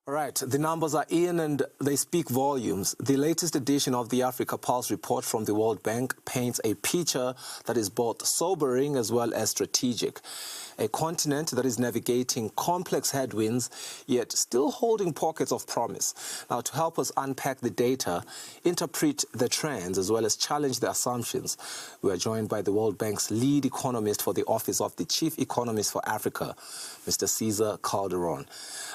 All right, the numbers are in and they speak volumes. The latest edition of the Africa Pulse report from the World Bank paints a picture that is both sobering as well as strategic. A continent that is navigating complex headwinds, yet still holding pockets of promise. Now, to help us unpack the data, interpret the trends, as well as challenge the assumptions, we are joined by the World Bank's lead economist for the Office of the Chief Economist for Africa, Mr. Cesar Calderon.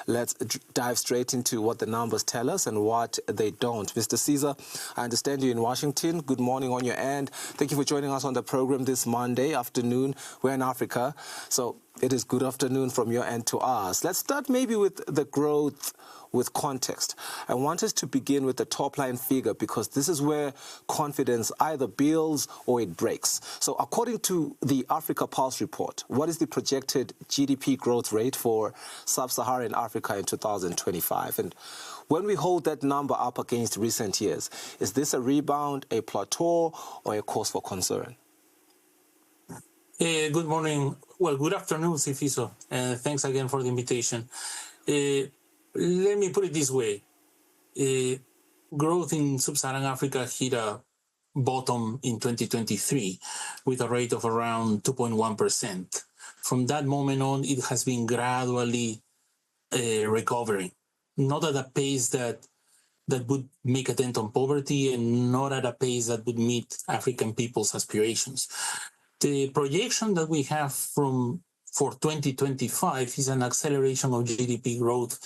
Let's dive straight into what the numbers tell us and what they don't. Mr. Cesar, I understand you're in Washington. Good morning on your end. Thank you for joining us on the program this Monday afternoon. We're in Africa, so it is good afternoon from your end to us. Let's start maybe with the growth with context. I want us to begin with the top line figure because this is where confidence either builds or it breaks. So according to the Africa Pulse report, what is the projected GDP growth rate for sub-Saharan Africa in 2025? And when we hold that number up against recent years, is this a rebound, a plateau, or a cause for concern? Good morning. Well, good afternoon, Cifiso. Thanks again for the invitation. Let me put it this way. Growth in sub-Saharan Africa hit a bottom in 2023 with a rate of around 2.1%. From that moment on, it has been gradually recovering, not at a pace that would make a dent on poverty and not at a pace that would meet African people's aspirations. The projection that we have for 2025 is an acceleration of GDP growth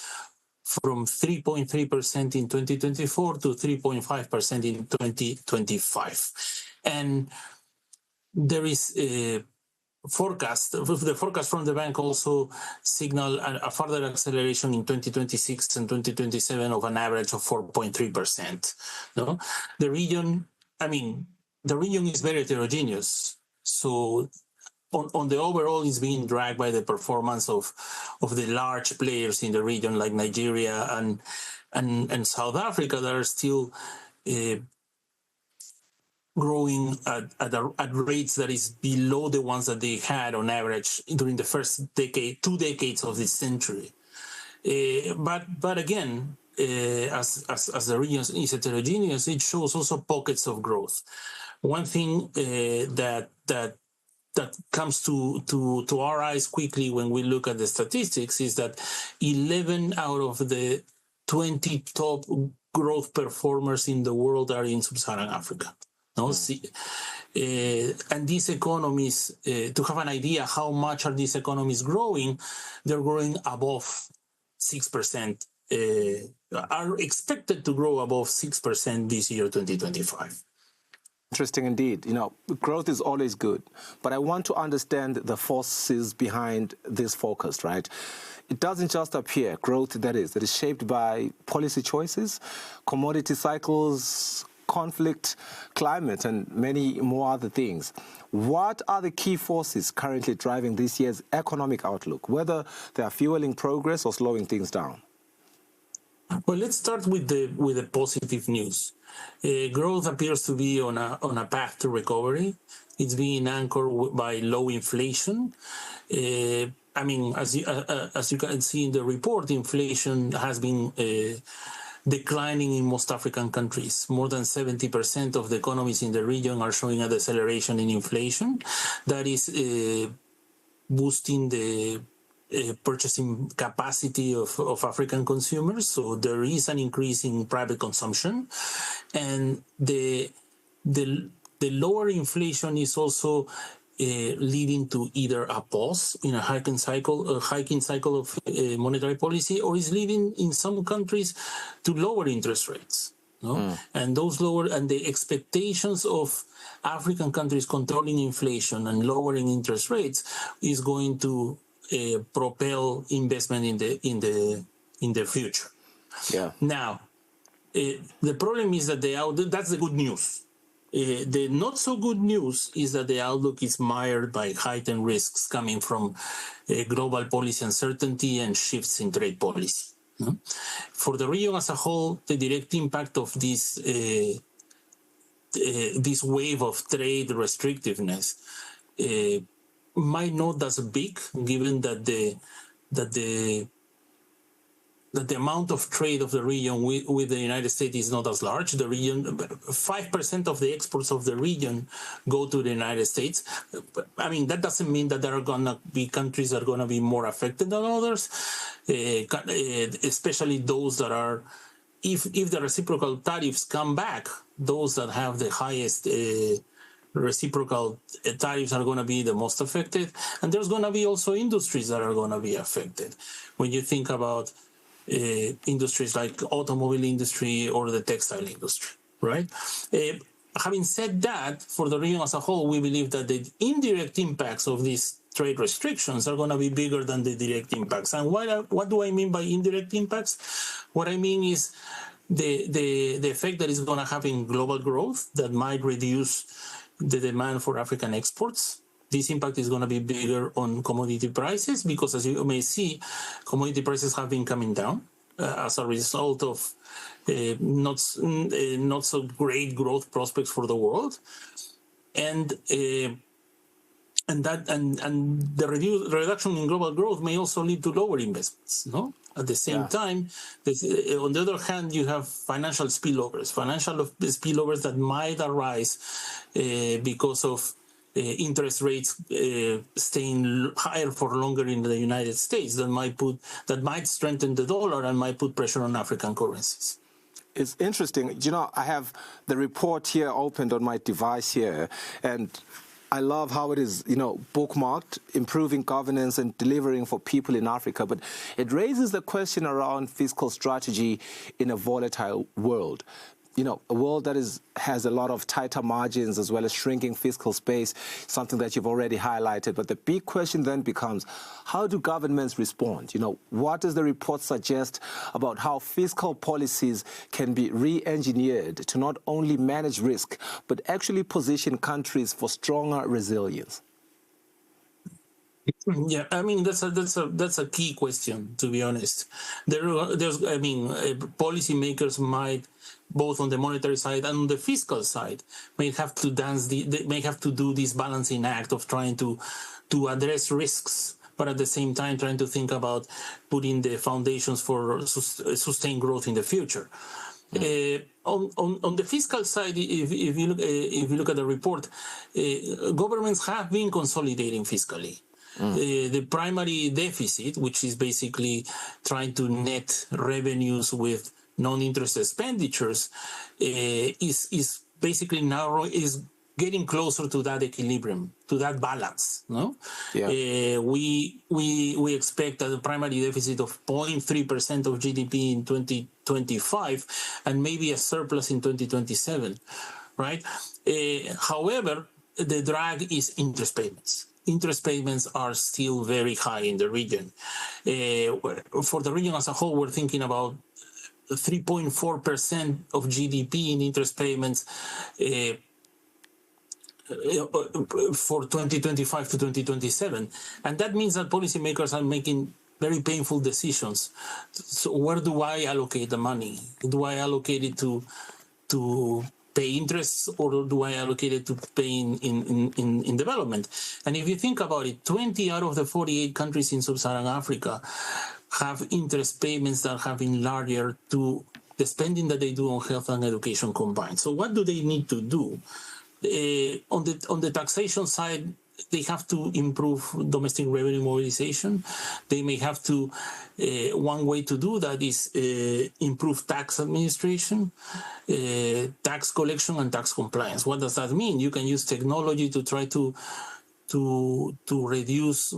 from 3.3% in 2024 to 3.5% in 2025. And there is a forecast. The forecast from the bank also signal a further acceleration in 2026 and 2027 of an average of 4.3%. No? The region is very heterogeneous. So on the overall, it's being dragged by the performance of the large players in the region like Nigeria and South Africa that are still growing at rates that is below the ones that they had on average during the first 2 decades of this century. But again, as the region is heterogeneous, it shows also pockets of growth. One thing that comes to our eyes quickly when we look at the statistics is that 11 out of the 20 top growth performers in the world are in sub-Saharan Africa. No? And these economies, to have an idea how much are these economies growing, they're growing above 6%, are expected to grow above 6% this year, 2025. Interesting indeed. You know, growth is always good, but I want to understand the forces behind this focus, right? It doesn't just appear, growth that is shaped by policy choices, commodity cycles, conflict, climate, and many more other things. What are the key forces currently driving this year's economic outlook, whether they are fueling progress or slowing things down? Well, let's start with the positive news. Growth appears to be on a path to recovery. It's being anchored by low inflation. As you can see in the report, inflation has been declining in most African countries. More than 70% of the economies in the region are showing a deceleration in inflation. That is boosting the purchasing capacity of African consumers. So there is an increase in private consumption, and the lower inflation is also leading to either a pause in a hiking cycle of monetary policy, or is leading in some countries to lower interest rates. No? And the expectations of African countries controlling inflation and lowering interest rates is going to propel investment in the future. Yeah. Now, the problem is that that's the good news. The not so good news is that the outlook is mired by heightened risks coming from global policy uncertainty and shifts in trade policy. For the region as a whole, the direct impact of this wave of trade restrictiveness might not as big, given that the that the amount of trade of the region with the United States is not as large. The region, 5% of the exports of the region go to the United States. I mean, that doesn't mean that there are going to be countries that are going to be more affected than others, especially those that are, if the reciprocal tariffs come back, those that have the highest reciprocal tariffs are going to be the most affected. And there's going to be also industries that are going to be affected. When you think about industries like automobile industry or the textile industry, right? Having said that, for the region as a whole, we believe that the indirect impacts of these trade restrictions are going to be bigger than the direct impacts. And what do I mean by indirect impacts? What I mean is the effect that is going to have in global growth that might reduce the demand for African exports. This impact is going to be bigger on commodity prices because, as you may see, commodity prices have been coming down as a result of not so great growth prospects for the world, and the reduction in global growth may also lead to lower investments. No, at the same time, on the other hand, you have financial spillovers that might arise because of interest rates staying higher for longer in the United States that might strengthen the dollar and might put pressure on African currencies. It's interesting. You know, I have the report here opened on my device here, and I love how it is, bookmarked, improving governance and delivering for people in Africa. But it raises the question around fiscal strategy in a volatile world. A world that has a lot of tighter margins as well as shrinking fiscal space, something that you've already highlighted. But the big question then becomes, how do governments respond? What does the report suggest about how fiscal policies can be re-engineered to not only manage risk, but actually position countries for stronger resilience? Yeah, I mean that's a key question, to be honest. Policymakers might, both on the monetary side and on the fiscal side, may have to do this balancing act of trying to address risks, but at the same time trying to think about putting the foundations for sustained growth in the future. On the fiscal side, if you look at the report, governments have been consolidating fiscally. The primary deficit, which is basically trying to net revenues with non-interest expenditures, is basically is getting closer to that equilibrium, to that balance. No, we expect that the primary deficit of 0.3% of GDP in 2025, and maybe a surplus in 2027, right? However, the drag is interest payments. Interest payments are still very high in the region. For the region as a whole, we're thinking about 3.4% of GDP in interest payments for 2025 to 2027. And that means that policymakers are making very painful decisions. So where do I allocate the money? Do I allocate it to pay interest, or do I allocate it to pay in development? And if you think about it, 20 out of the 48 countries in sub-Saharan Africa have interest payments that have been larger to the spending that they do on health and education combined. So what do they need to do? On the taxation side, they have to improve domestic revenue mobilization. They may have to, one way to do that is improve tax administration, tax collection, and tax compliance. What does that mean? You can use technology to try to reduce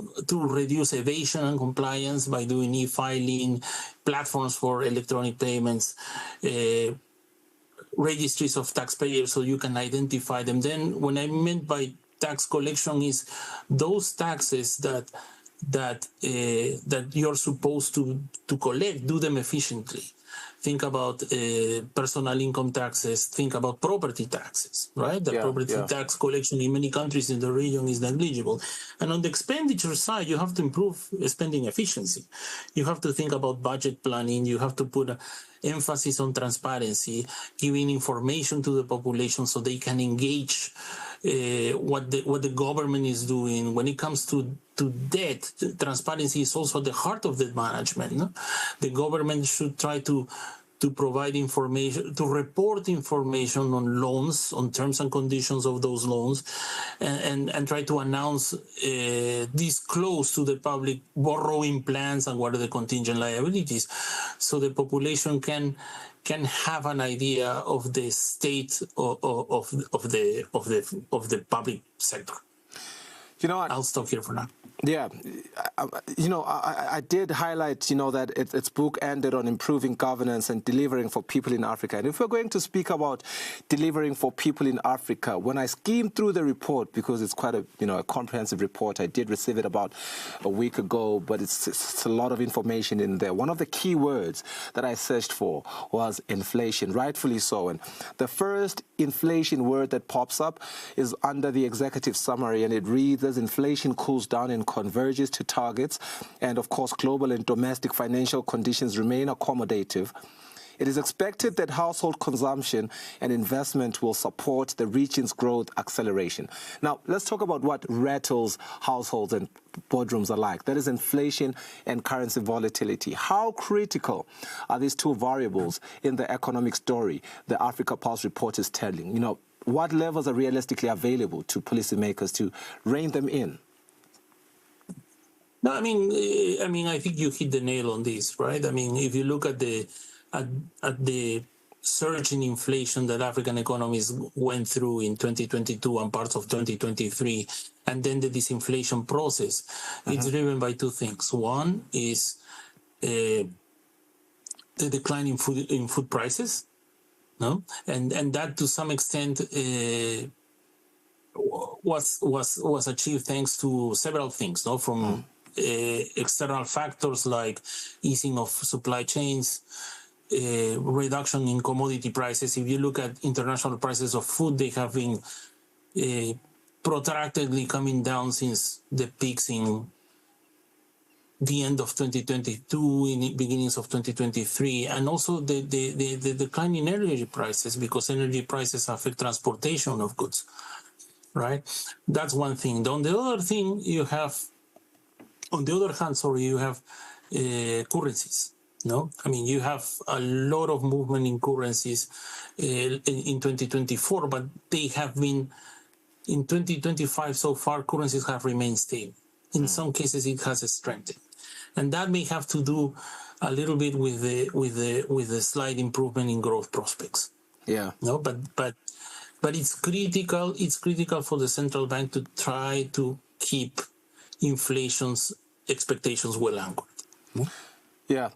evasion and compliance by doing e-filing, platforms for electronic payments, registries of taxpayers so you can identify them. Then what I meant by tax collection is those taxes that you're supposed to collect, do them efficiently. Think about personal income taxes, think about property taxes, right? The property tax collection in many countries in the region is negligible. And on the expenditure side, you have to improve spending efficiency. You have to think about budget planning. You have to put emphasis on transparency, giving information to the population so they can engage what the government is doing. When it comes to debt, transparency is also the heart of debt management. No? The government should try to provide information, to report information on loans, on terms and conditions of those loans, and try to announce, disclose to the public borrowing plans and what are the contingent liabilities, so the population can have an idea of the state of the public sector. You know what? I'll stop here for now. Yeah, I did highlight, that its book ended on improving governance and delivering for people in Africa. And if we're going to speak about delivering for people in Africa, when I skimmed through the report, because it's quite a comprehensive report, I did receive it about a week ago, but it's a lot of information in there. One of the key words that I searched for was inflation, rightfully so. And the first inflation word that pops up is under the executive summary, and it reads as inflation cools down and converges to targets, and of course global and domestic financial conditions remain accommodative. It is expected that household consumption and investment will support the region's growth acceleration. Now, let's talk about what rattles households and boardrooms alike. That is inflation and currency volatility. How critical are these two variables in the economic story the Africa Pulse report is telling? What levels are realistically available to policymakers to rein them in? No, I mean, I think you hit the nail on this, right? I mean, if you look at the surge in inflation that African economies went through in 2022 and parts of 2023, and then the disinflation process, it's driven by two things. One is the decline in food prices, no, and that to some extent was achieved thanks to several things, no, from external factors like easing of supply chains, reduction in commodity prices. If you look at international prices of food, they have been protractedly coming down since the peaks in the end of 2022, in the beginnings of 2023, and also the decline in energy prices, because energy prices affect transportation of goods, right? That's one thing. On the other thing, you have currencies. No, I mean, you have a lot of movement in currencies in 2024, but they have been in 2025 so far. Currencies have remained stable. In some cases, it has strengthened, and that may have to do a little bit with the slight improvement in growth prospects. Yeah. No, but it's critical. It's critical for the central bank to try to keep inflation's expectations well anchored. Yeah.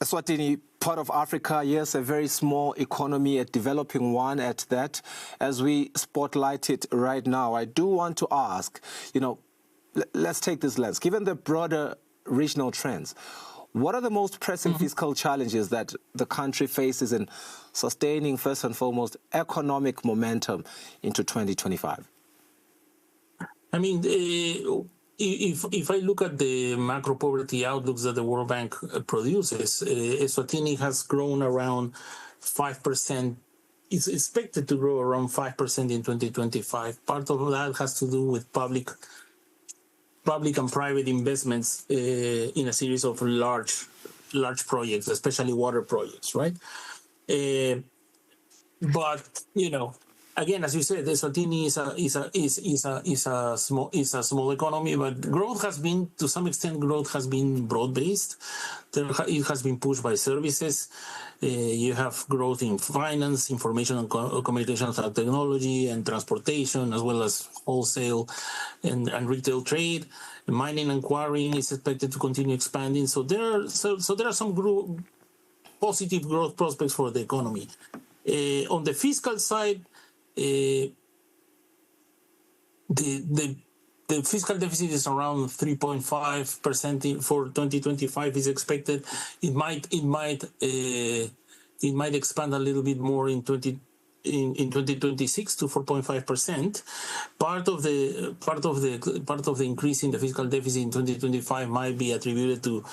Eswatini, part of Africa, yes, a very small economy, a developing one at that. As we spotlight it right now, I do want to ask, let's take this lens. Given the broader regional trends, what are the most pressing fiscal challenges that the country faces in sustaining, first and foremost, economic momentum into 2025? I mean, if I look at the macro poverty outlooks that the World Bank produces, Eswatini has grown around 5%. It's expected to grow around 5% in 2025. Part of that has to do with public and private investments in a series of large projects, especially water projects, right? But again, as you said, Eswatini is a small economy, but growth has been, to some extent, broad-based. It has been pushed by services. You have growth in finance, information and communications and technology, and transportation, as well as wholesale and retail trade. Mining and quarrying is expected to continue expanding. So there are some positive growth prospects for the economy. On the fiscal side, the fiscal deficit is around 3.5% for 2025 is expected. It might expand a little bit more in 2026 to 4.5%. Part of the increase in the fiscal deficit in 2025 might be attributed to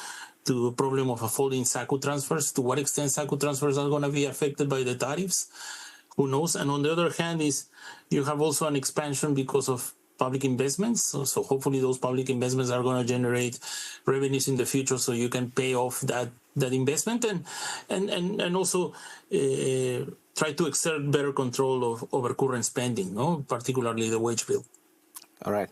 a problem of a fall in SACU transfers. To what extent SACU transfers are going to be affected by the tariffs? who knows? And on the other hand, is you have also an expansion because of public investments. So hopefully those public investments are going to generate revenues in the future, so you can pay off that investment and also try to exert better control over current spending, no, particularly the wage bill. All right.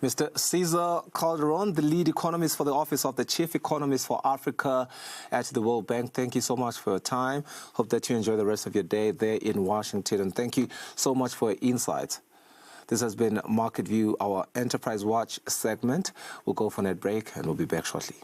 Mr. Cesar Calderon, the lead economist for the Office of the Chief Economist for Africa at the World Bank. Thank you so much for your time. Hope that you enjoy the rest of your day there in Washington. And thank you so much for your insights. This has been Market View, our Enterprise Watch segment. We'll go for a net break and we'll be back shortly.